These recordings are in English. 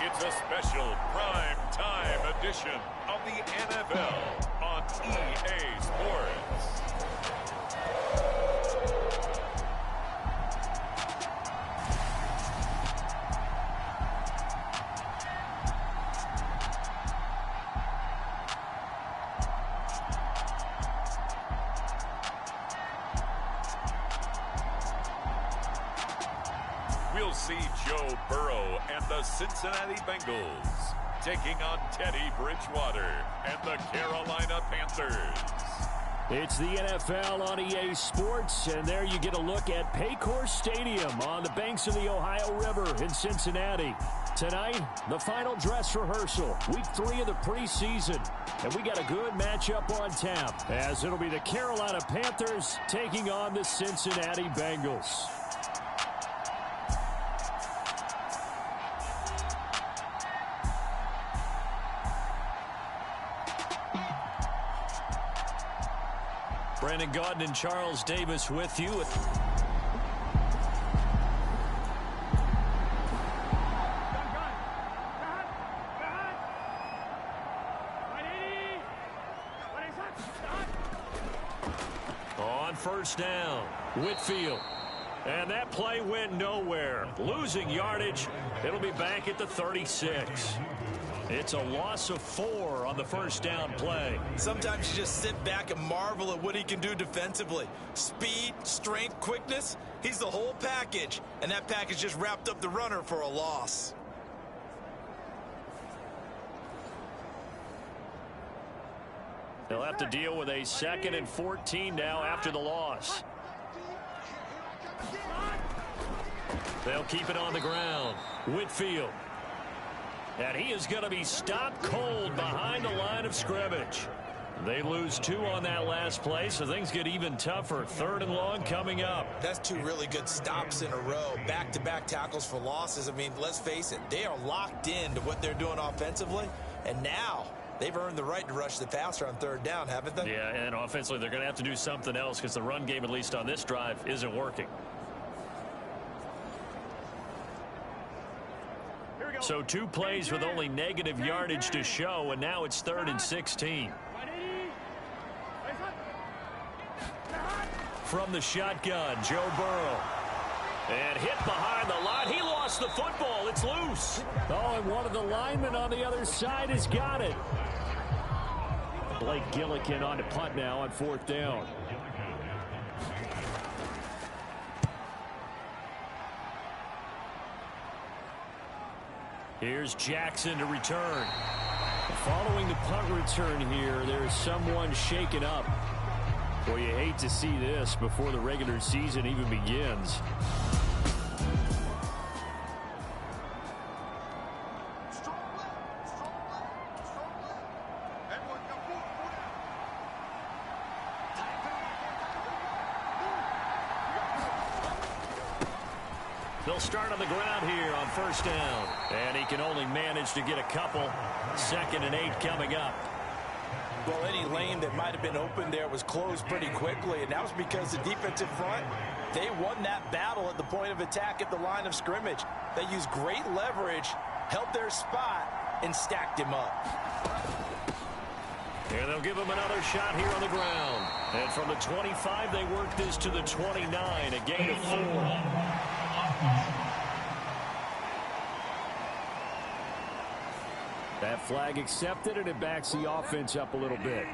It's a special prime time edition of the NFL on EA Sports. We'll see Joe Burrow and the Cincinnati Bengals taking on Teddy Bridgewater and the Carolina Panthers. It's the NFL on EA Sports, and there you get a look at Paycor Stadium on the banks of the Ohio River in Cincinnati. Tonight, the final dress rehearsal, week 3 of the preseason. And we got a good matchup on tap, as it'll be the Carolina Panthers taking on the Cincinnati Bengals. Brandon Gaudin and Charles Davis with you. On first down, Whitfield. And that play went nowhere. Losing yardage. It'll be back at the 36. It's a loss of 4 on the first down play. Sometimes you just sit back and marvel at what he can do defensively. Speed, strength, quickness. He's the whole package. And that package just wrapped up the runner for a loss. They'll have to deal with a 2nd and 14 now after the loss. They'll keep it on the ground. Whitfield. And he is going to be stopped cold behind the line of scrimmage. They lose 2 on that last play, so things get even tougher. 3rd and long coming up. That's 2 really good stops in a row. Back-to-back tackles for losses. I mean, let's face it, they are locked into what they're doing offensively. And now they've earned the right to rush the passer on 3rd down, haven't they? Yeah, and offensively they're going to have to do something else because the run game, at least on this drive, isn't working. So 2 plays with only negative yardage to show, and now it's 3rd and 16. From the shotgun, Joe Burrow. And hit behind the line. He lost the football. It's loose. Oh, and one of the linemen on the other side has got it. Blake Gillikin on to punt now on 4th down. Here's Jackson to return. Following the punt return here, there's someone shaken up. Boy, you hate to see this before the regular season even begins. They'll start on the ground here on 1st down. And he can only manage to get a couple. 2nd and 8 coming up. Well, any lane that might have been open there was closed pretty quickly, and that was because the defensive front, they won that battle at the point of attack at the line of scrimmage. They used great leverage, held their spot, and stacked him up. And they'll give him another shot here on the ground. And from the 25, they work this to the 29, a gain of 4. That flag accepted, and it backs the offense up a little bit.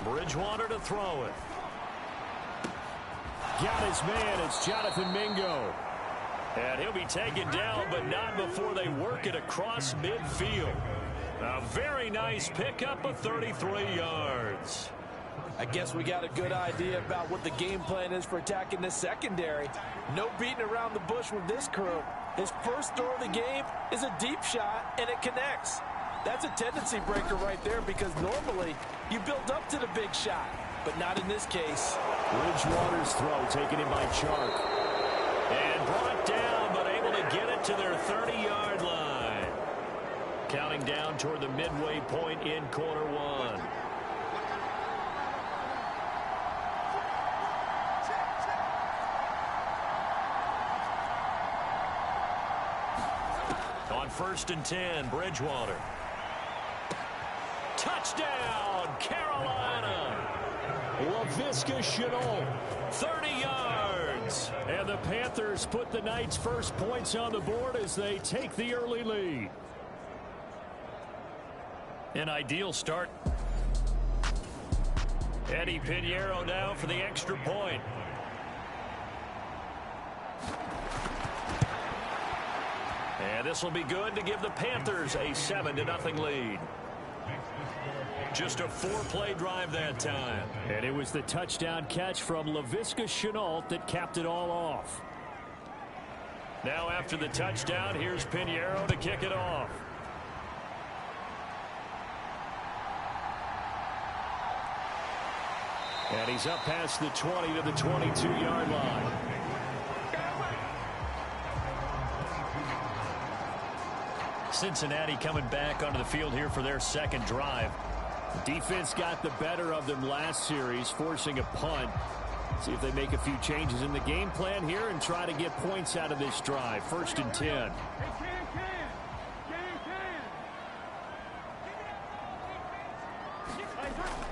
Bridgewater to throw it. Got his man. It's Jonathan Mingo. And he'll be taken down, but not before they work it across midfield. A very nice pickup of 33 yards. I guess we got a good idea about what the game plan is for attacking this secondary. No beating around the bush with this crew. His first throw of the game is a deep shot, and it connects. That's a tendency breaker right there because normally you build up to the big shot, but not in this case. Bridgewater's throw taken in by Chark. And brought down, but able to get it to their 30-yard line. Counting down toward the midway point in quarter 1. on 1st and 10, Bridgewater. Touchdown, Carolina! Laviska Shenault, 30 yards. And the Panthers put the Knights' first points on the board as they take the early lead. An ideal start. Eddie Pinheiro now for the extra point. And this will be good to give the Panthers a 7-0 lead. Just a 4-play drive that time. And it was the touchdown catch from Laviska Shenault that capped it all off. Now after the touchdown, here's Pinheiro to kick it off. And he's up past the 20 to the 22-yard line. Cincinnati coming back onto the field here for their second drive. The defense got the better of them last series, forcing a punt. See if they make a few changes in the game plan here and try to get points out of this drive. 1st and 10.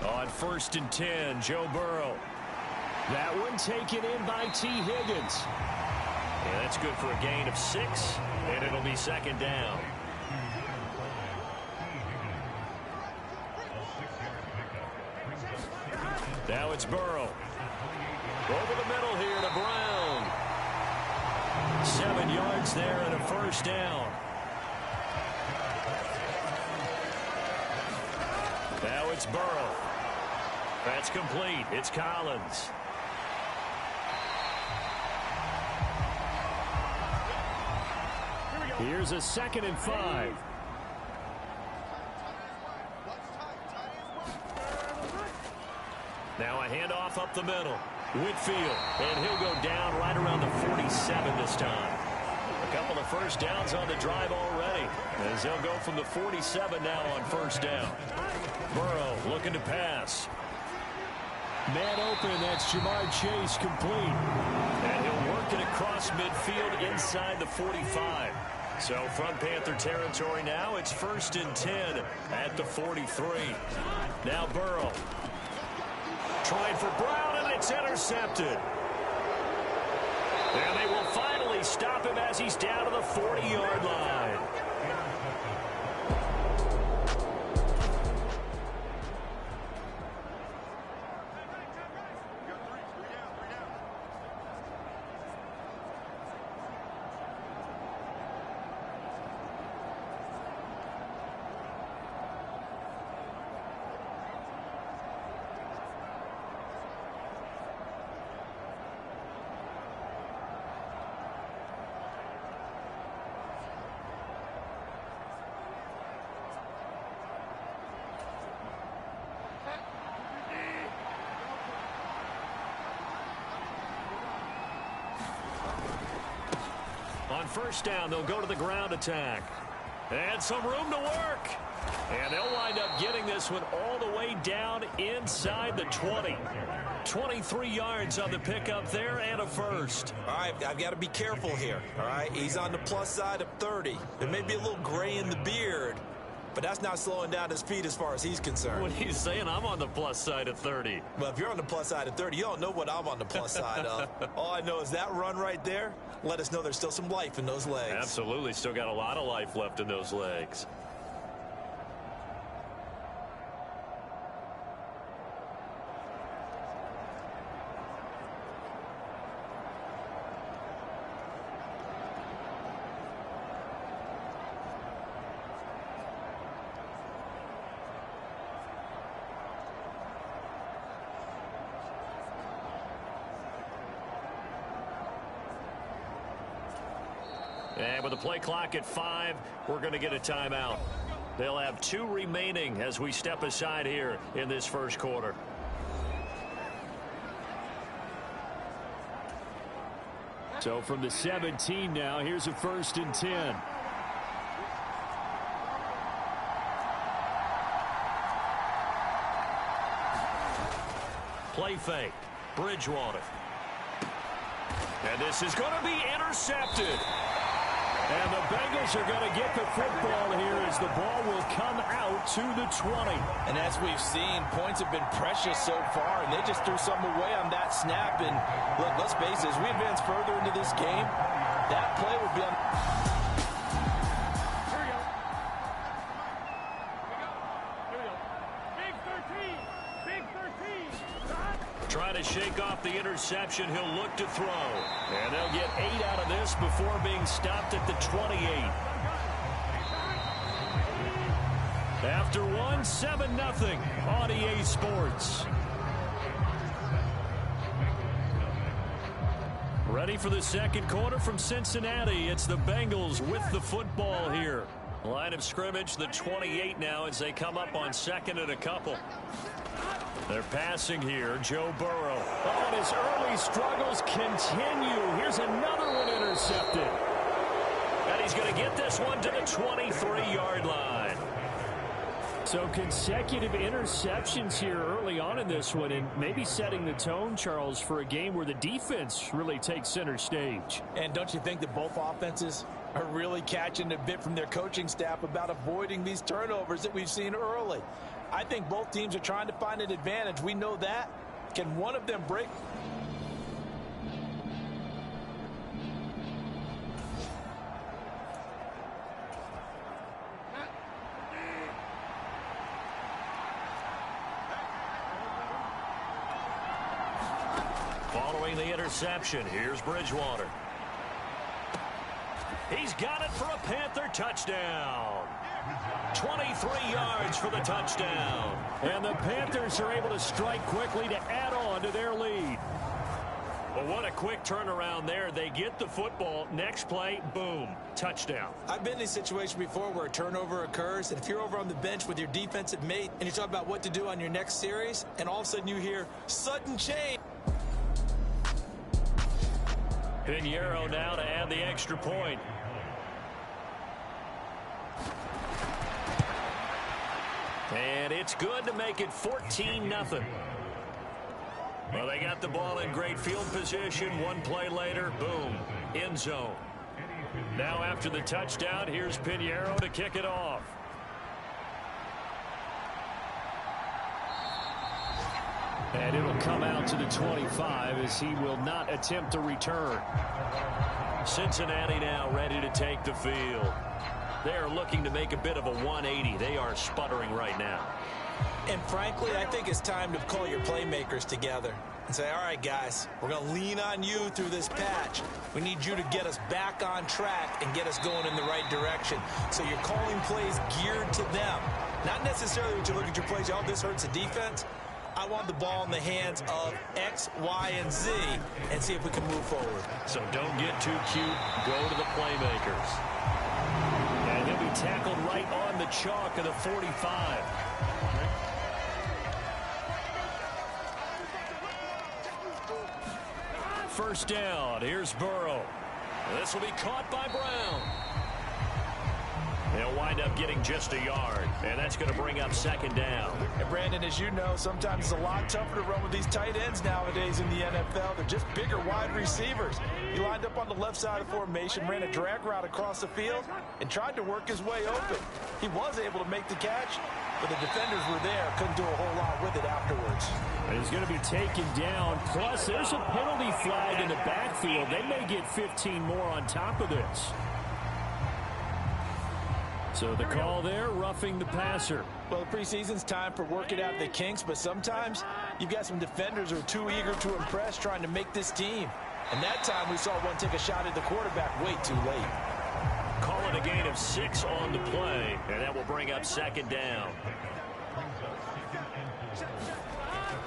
On 1st and 10, Joe Burrow. That one taken in by T. Higgins. Yeah, that's good for a gain of 6, and it'll be 2nd down. Now it's Burrow. Over the middle here to Brown. 7 yards there and a 1st down. Now it's Burrow. That's complete. It's Collins. Here's a 2nd and 5. Now a handoff up the middle. Whitfield, and he'll go down right around the 47 this time. A couple of 1st downs on the drive already, as they'll go from the 47 now on 1st down. Burrow looking to pass. Man open, that's Jamar Chase, complete. And he'll work it across midfield inside the 45. So from Panther territory now, it's 1st and 10 at the 43. Now Burrow. Trying for Brown, and it's intercepted. And they will finally stop him as he's down to the 40-yard line. On 1st down, they'll go to the ground attack. And some room to work. And they'll wind up getting this one all the way down inside the 20. 23 yards on the pickup there and a 1st. All right, I've got to be careful here. All right, he's on the plus side of 30. There may be a little gray in the beard, but that's not slowing down his feet as far as he's concerned. What he's saying, I'm on the plus side of 30. Well, if you're on the plus side of 30, you don't know what I'm on the plus side of. All I know is that run right there let us know there's still some life in those legs. Absolutely, still got a lot of life left in those legs. And with the play clock at 5, we're going to get a timeout. They'll have 2 remaining as we step aside here in this first quarter. So from the 17 now, here's a 1st and 10. Play fake. Bridgewater. And this is going to be intercepted. And the Bengals are going to get the football here as the ball will come out to the 20. And as we've seen, points have been precious so far, and they just threw something away on that snap. And look, let's face it, as we advance further into this game, that play will be on. Trying to shake off the interception, he'll look to throw. And they'll get 8 out of this before being stopped at the 28. After one, 7-0 on EA Sports. Ready for the second quarter from Cincinnati. It's the Bengals with the football here. Line of scrimmage, the 28 now as they come up on second and a couple. They're passing here, Joe Burrow. Oh, and his early struggles continue. Here's another one intercepted. And he's going to get this one to the 23-yard line. So consecutive interceptions here early on in this one, and maybe setting the tone, Charles, for a game where the defense really takes center stage. And don't you think that both offenses are really catching a bit from their coaching staff about avoiding these turnovers that we've seen early? I think both teams are trying to find an advantage. We know that. Can one of them break? Following the interception, here's Bridgewater. He's got it for a Panther touchdown. 23 yards for the touchdown. And the Panthers are able to strike quickly to add on to their lead. Well, what a quick turnaround there. They get the football. Next play, boom, touchdown. I've been in a situation before where a turnover occurs, and if you're over on the bench with your defensive mate and you talk about what to do on your next series, and all of a sudden you hear sudden change. Pinheiro now to add the extra point. And it's good to make it 14-0. Well, they got the ball in great field position. One play later, boom, end zone. Now after the touchdown, here's Pinheiro to kick it off. And it'll come out to the 25 as he will not attempt to return. Cincinnati now ready to take the field. They're looking to make a bit of a 180. They are sputtering right now. And frankly, I think it's time to call your playmakers together and say, all right, guys, we're going to lean on you through this patch. We need you to get us back on track and get us going in the right direction. So you're calling plays geared to them. Not necessarily when you look at your plays, oh, this hurts the defense. I want the ball in the hands of X, Y, and Z and see if we can move forward. So don't get too cute. Go to the playmakers. And he'll be tackled right on the chalk of the 45. First down. Here's Burrow. This will be caught by Brown. They'll wind up getting just a yard, and that's going to bring up second down. And Brandon, as you know, sometimes it's a lot tougher to run with these tight ends nowadays in the NFL. They're just bigger wide receivers. He lined up on the left side of the formation, ran a drag route across the field, and tried to work his way open. He was able to make the catch, but the defenders were there, couldn't do a whole lot with it afterwards. And he's going to be taken down. Plus, there's a penalty flag in the backfield. They may get 15 more on top of this. So the call there, roughing the passer. Well, the preseason's time for working out the kinks, but sometimes you've got some defenders who are too eager to impress, trying to make this team. And that time we saw one take a shot at the quarterback way too late. Call it a gain of 6 on the play, and that will bring up second down.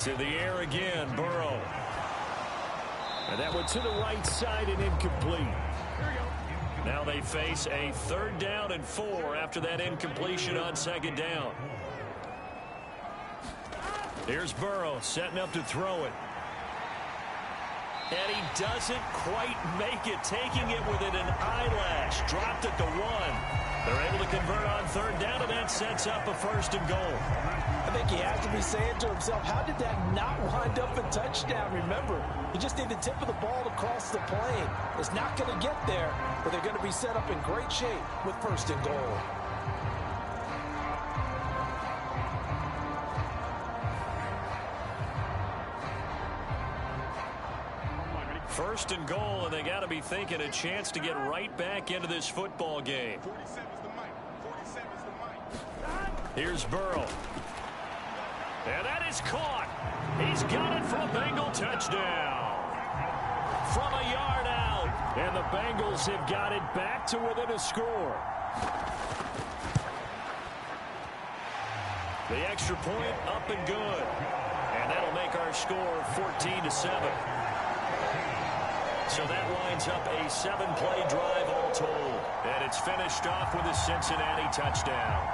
To the air again, Burrow. And that went to the right side and incomplete. Now they face a 3rd down and 4 after that incompletion on second down. Here's Burrow setting up to throw it. And he doesn't quite make it, taking it within an eyelash. Dropped it to 1. They're able to convert on third down, and that sets up a 1st and goal. I think he has to be saying to himself, how did that not wind up a touchdown? Remember, he just need the tip of the ball to cross the plane. It's not going to get there, but they're going to be set up in great shape with 1st and goal. First and goal, and they got to be thinking a chance to get right back into this football game. 47's the mic. 47's the mic. Here's Burrow. And that is caught. He's got it for a Bengal touchdown. From a yard out. And the Bengals have got it back to within a score. The extra point up and good. And that'll make our score 14-7. So that lines up a 7-play drive all told. And it's finished off with a Cincinnati touchdown.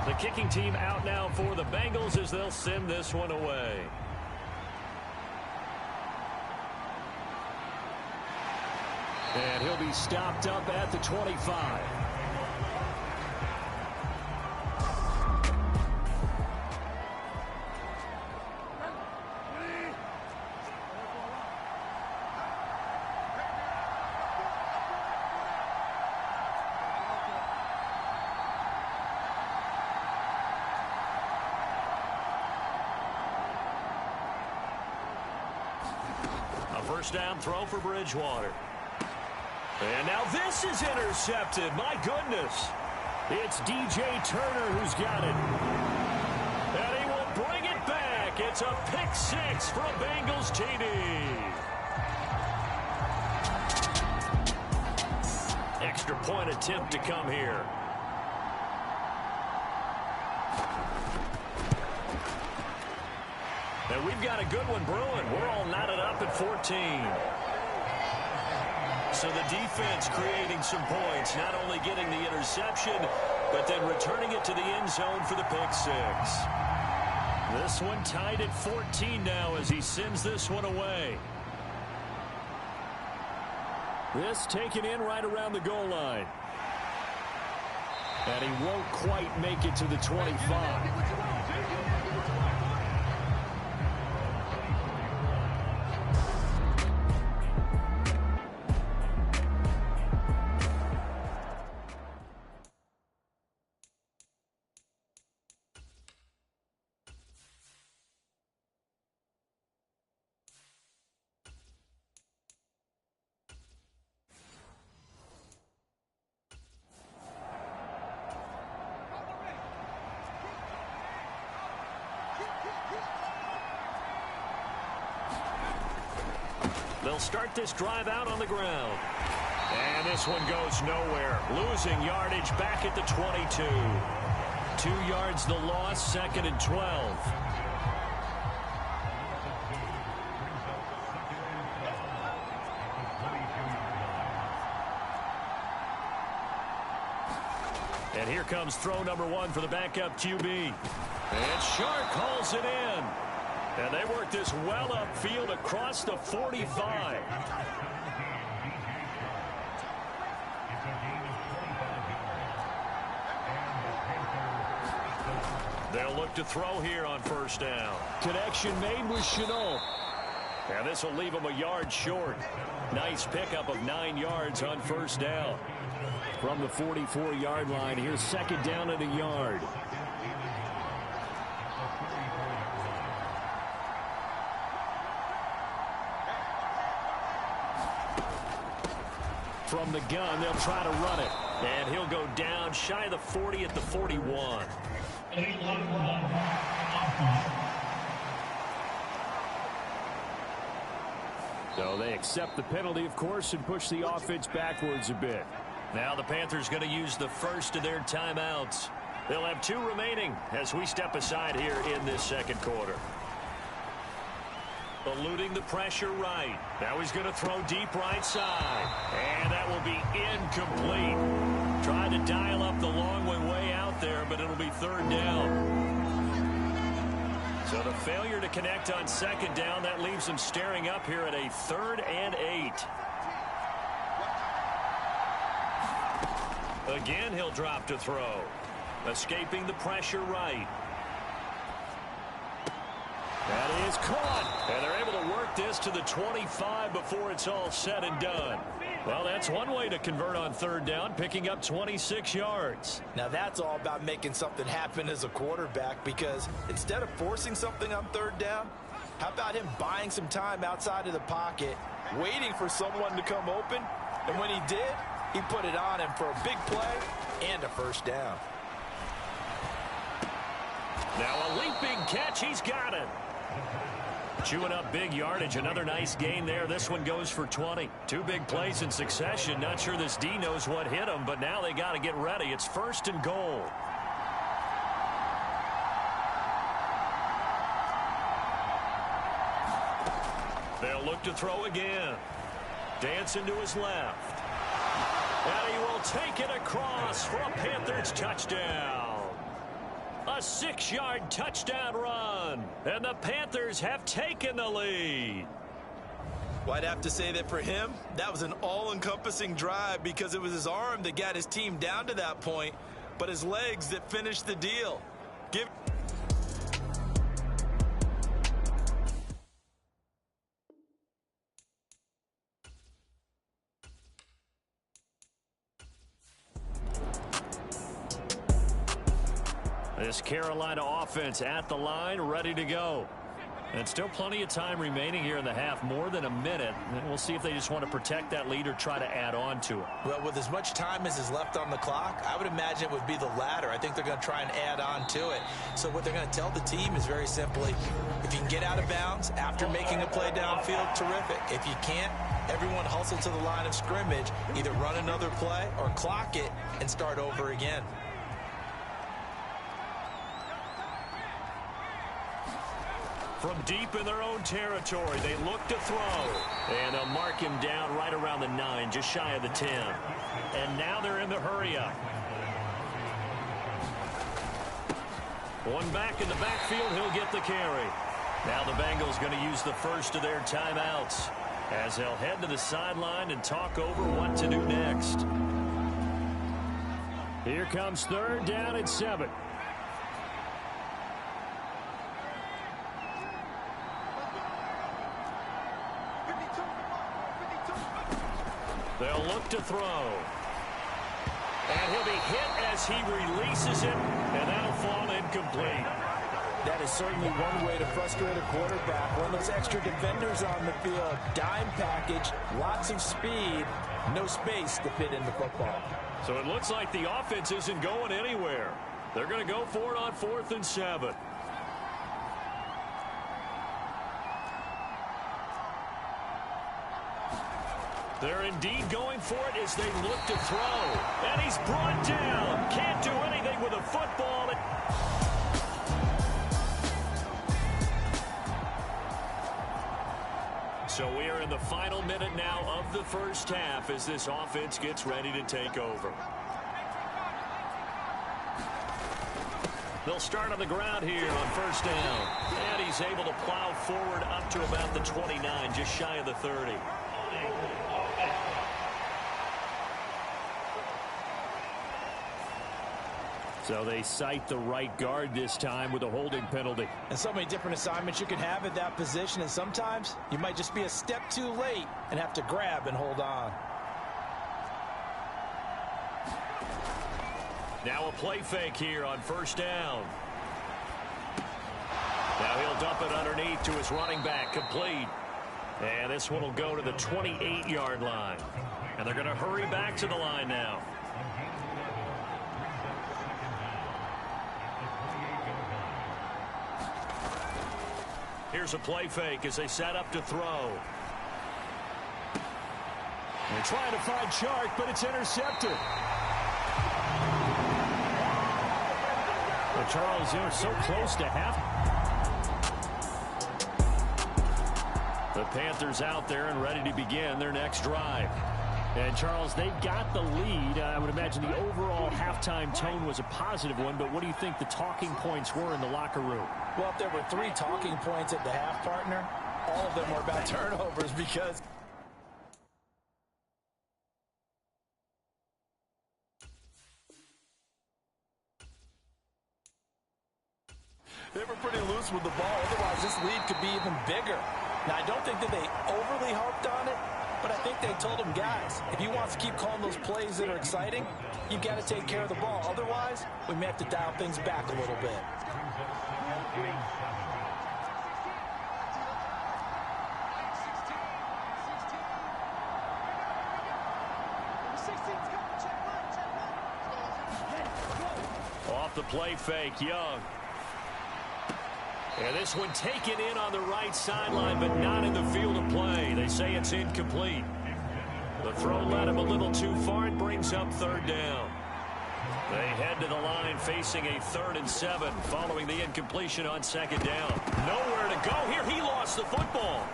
The kicking team out now for the Bengals as they'll send this one away. And he'll be stopped up at the 25. First down throw for Bridgewater. And now this is intercepted. My goodness. It's DJ Turner who's got it. And he will bring it back. It's a pick 6 for a Bengals TD. Extra point attempt to come here. And we've got a good one brewing. We're all knotted up at 14. So the defense creating some points, not only getting the interception, but then returning it to the end zone for the pick 6. This one tied at 14 now as he sends this one away. This taken in right around the goal line. And he won't quite make it to the 25. They'll start this drive out on the ground. And this one goes nowhere. Losing yardage back at the 22. 2 yards the loss, 2nd and 12. And here comes throw number 1 for the backup QB. And Shark hauls it in. And they work this well upfield across the 45. They'll look to throw here on first down. Connection made with Shenault. And this will leave him a yard short. Nice pickup of 9 yards on first down. From the 44-yard line, here's 2nd down and a yard. From the gun, they'll try to run it. And he'll go down shy of the 40 at the 41. So they accept the penalty, of course, and push the offense backwards a bit. Now the Panthers going to use the first of their timeouts. They'll have 2 remaining as we step aside here in this 2nd quarter. Eluding the pressure right. Now he's going to throw deep right side. And that will be incomplete. Tried to dial up the long way out there, but it'll be third down. So the failure to connect on second down, that leaves them staring up here at a 3rd and 8. Again, he'll drop to throw. Escaping the pressure right. That is caught. And they're able to work this to the 25 before it's all said and done. Well, that's one way to convert on third down, picking up 26 yards. Now that's all about making something happen as a quarterback, because instead of forcing something on third down, how about him buying some time outside of the pocket, waiting for someone to come open, and when he did, he put it on him for a big play and a first down. Now a leaping catch, he's got it. Chewing up big yardage, another nice gain there. This one goes for 20. 2 big plays in succession. Not sure this D knows what hit him, but now they got to get ready. It's 1st and goal. They'll look to throw again. Dancing to his left. And he will take it across for a Panthers touchdown. A 6-yard touchdown run. And the Panthers have taken the lead. Well, I'd have to say that for him, that was an all-encompassing drive, because it was his arm that got his team down to that point, but his legs that finished the deal. This Carolina offense at the line, ready to go. And still plenty of time remaining here in the half, more than a minute. And we'll see if they just want to protect that lead or try to add on to it. Well, with as much time as is left on the clock, I would imagine it would be the latter. I think they're going to try and add on to it. So what they're going to tell the team is very simply, if you can get out of bounds after making a play downfield, terrific. If you can't, everyone hustle to the line of scrimmage, either run another play or clock it and start over again. From deep in their own territory, they look to throw. And they'll mark him down right around the 9, just shy of the 10. And now they're in the hurry-up. One back in the backfield, he'll get the carry. Now the Bengals going to use the first of their timeouts, as they'll head to the sideline and talk over what to do next. Here comes 3rd down and 7. They'll look to throw. And he'll be hit as he releases it, and that'll fall incomplete. That is certainly one way to frustrate a quarterback. One of those extra defenders on the field. Dime package, lots of speed, no space to fit in the football. So it looks like the offense isn't going anywhere. They're going to go for it on 4th and 7. They're indeed going for it as they look to throw. And he's brought down. Can't do anything with a football. So we are in the final minute now of the first half as this offense gets ready to take over. They'll start on the ground here on 1st down. And he's able to plow forward up to about the 29, just shy of the 30. So they cite the right guard this time with a holding penalty. And so many different assignments you can have at that position, and sometimes you might just be a step too late and have to grab and hold on. Now a play fake here on 1st down. Now he'll dump it underneath to his running back, complete. And this one will go to the 28-yard line. And they're going to hurry back to the line now. Here's a play fake as they set up to throw. They're trying to find Chark, but it's intercepted. Well, Charles, they're so close to half. The Panthers out there and ready to begin their next drive. And, Charles, they've got the lead. I would imagine the overall halftime tone was a positive one, but what do you think the talking points were in the locker room? Well, if there were 3 talking points at the half, partner, all of them were about turnovers because they were pretty loose with the ball. Otherwise, this lead could be even bigger. Now, I don't think that they overly harped on it, but I think they told him, guys, if he wants to keep calling those plays that are exciting, you've got to take care of the ball. Otherwise, we may have to dial things back a little bit. Off the play fake, Young. And this one taken in on the right sideline, but not in the field of play. They say it's incomplete. The throw led him a little too far. It brings up 3rd down. They head to the line facing a 3rd and 7 following the incompletion on 2nd down. Nowhere to go here. He lost the football.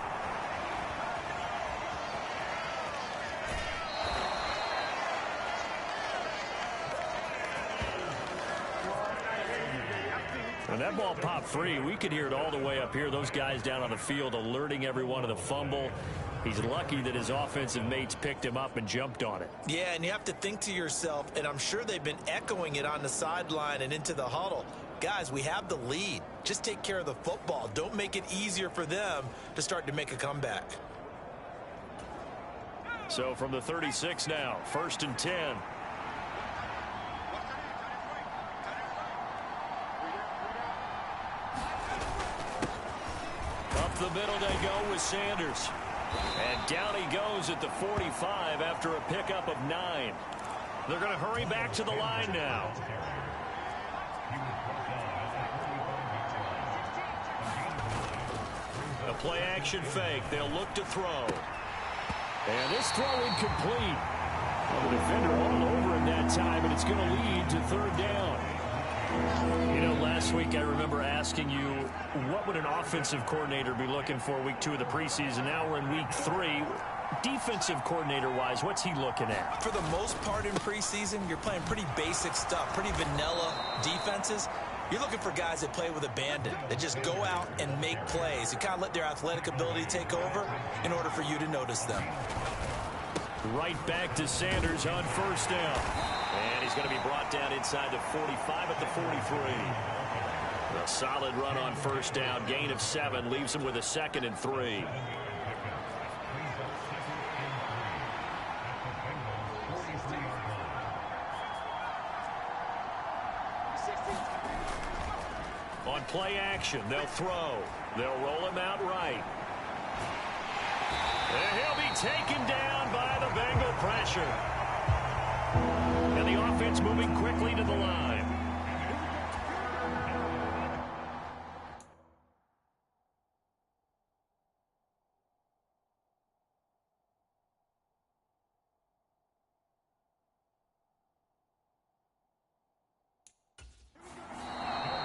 And that ball popped free. We could hear it all the way up here. Those guys down on the field alerting everyone of the fumble. He's lucky that his offensive mates picked him up and jumped on it. Yeah, and you have to think to yourself, and I'm sure they've been echoing it on the sideline and into the huddle. Guys, we have the lead. Just take care of the football. Don't make it easier for them to start to make a comeback. So from the 36 now, 1st and 10. The middle they go with Sanders. And down he goes at the 45 after a pickup of 9. They're going to hurry back to the line now. A play action fake. They'll look to throw. And this throw incomplete. Well, the defender all over him that time, and it's going to lead to 3rd down. You know, last week I remember asking you, what would an offensive coordinator be looking for week 2 of the preseason? Now we're in week 3. Defensive coordinator-wise, what's he looking at? For the most part in preseason, you're playing pretty basic stuff, pretty vanilla defenses. You're looking for guys that play with abandon, that just go out and make plays. You kind of let their athletic ability take over in order for you to notice them. Right back to Sanders on 1st down. And he's going to be brought down inside the 45 at the 43. A solid run on 1st down. Gain of 7 leaves him with a 2nd and 3. On play action, they'll throw. They'll roll him out right. And he'll be taken down by the Bengal pressure. And the offense moving quickly to the line.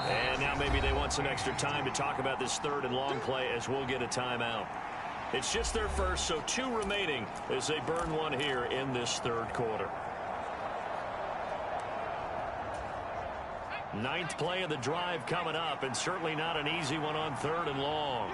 And now maybe they want some extra time to talk about this 3rd and long play as we'll get a timeout. It's just their first, so 2 remaining as they burn one here in this 3rd quarter. 9th play of the drive coming up, and certainly not an easy one on 3rd and long.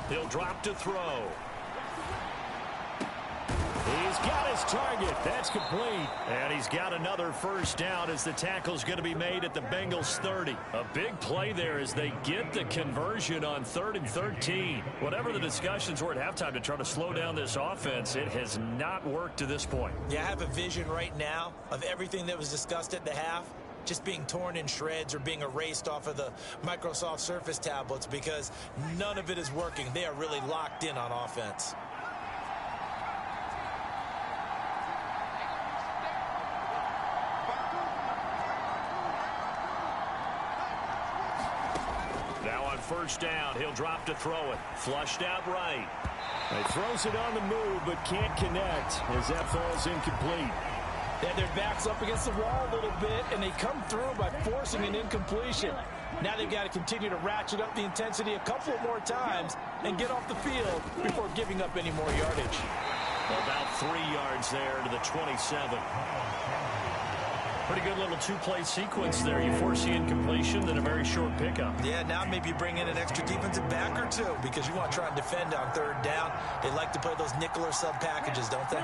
He'll drop to throw. He's got his target. That's complete. And he's got another 1st down as the tackle's going to be made at the Bengals 30. A big play there as they get the conversion on 3rd and 13. Whatever the discussions were at halftime to try to slow down this offense, it has not worked to this point. Yeah, I have a vision right now of everything that was discussed at the half just being torn in shreds or being erased off of the Microsoft Surface tablets because none of it is working. They are really locked in on offense. Now on 1st down, he'll drop to throw it. Flushed out right. He throws it on the move but can't connect as that falls incomplete. They had their backs up against the wall a little bit, and they come through by forcing an incompletion. Now they've got to continue to ratchet up the intensity a couple more times and get off the field before giving up any more yardage. About 3 yards there to the 27. Pretty good little two-play sequence there. You force the incompletion, then a very short pickup. Yeah, now maybe bring in an extra defensive back or two because you want to try and defend on third down. They like to play those nickel or sub packages, don't they?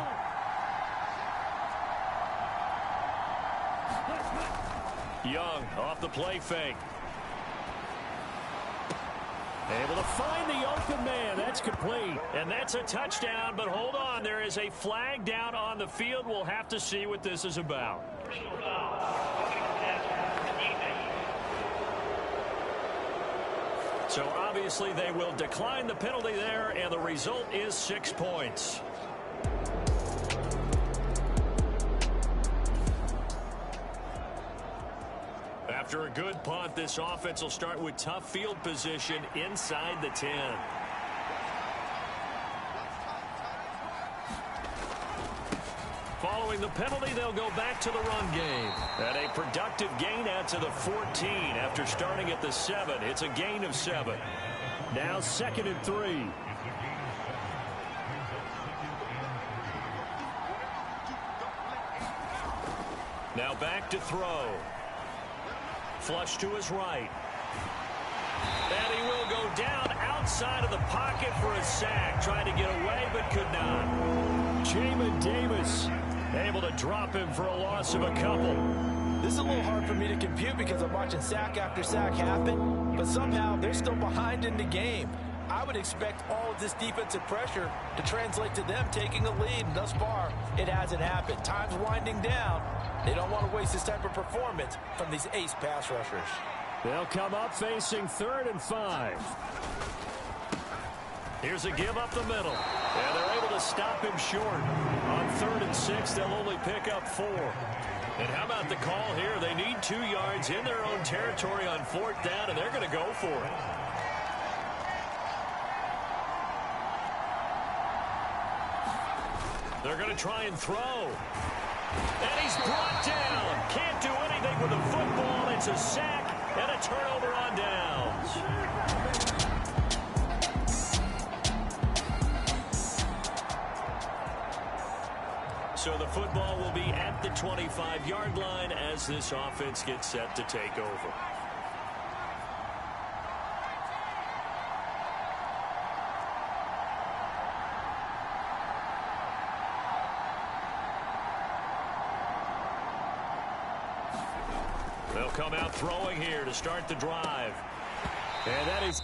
Young off the play fake. Able to find the open man. That's complete. And that's a touchdown, but hold on. There is a flag down on the field. We'll have to see what this is about. So obviously they will decline the penalty there, and the result is 6 points. After a good punt, this offense will start with tough field position inside the 10. Following the penalty, they'll go back to the run game. And a productive gain out to the 14 after starting at the 7. It's a gain of 7. Now 2nd and 3. Now back to throw. Flush to his right. And he will go down outside of the pocket for a sack. Tried to get away, but could not. Jamin Davis able to drop him for a loss of a couple. This is a little hard for me to compute because I'm watching sack after sack happen, but somehow they're still behind in the game. I would expect all of this defensive pressure to translate to them taking a lead, and thus far, it hasn't happened. Time's winding down. They don't want to waste this type of performance from these ace pass rushers. They'll come up facing 3rd and 5. Here's a give up the middle. And they're able to stop him short. On 3rd and 6, they'll only pick up 4. And how about the call here? They need 2 yards in their own territory on 4th down, and they're going to go for it. They're going to try and throw. And he's brought down. Can't do anything with the football. It's a sack and a turnover on downs. So the football will be at the 25-yard line as this offense gets set to take over. They'll come out throwing here to start the drive. And that is...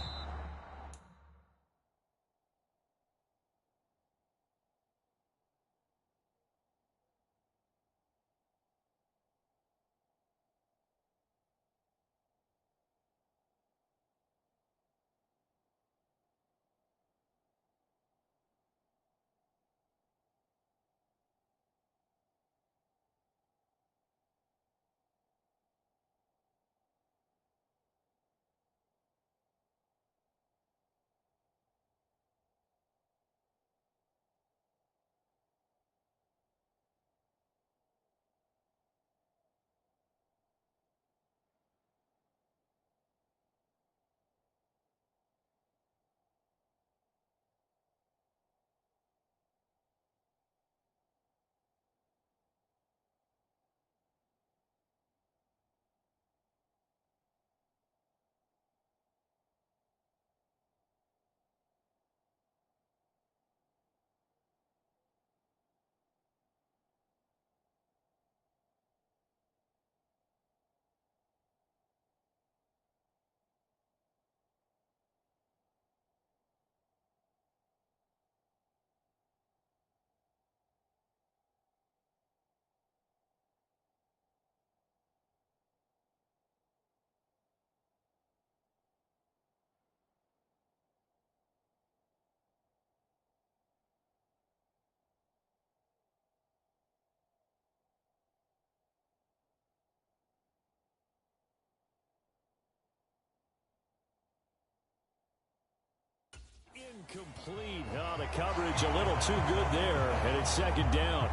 Incomplete. The coverage a little too good there, and it's 2nd down.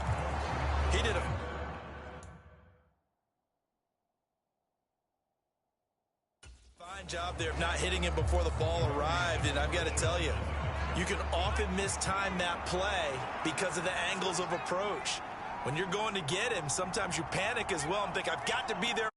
He did a job there of not hitting him before the ball arrived, and I've got to tell you, you can often mistime that play because of the angles of approach. When you're going to get him, sometimes you panic as well and think, I've got to be there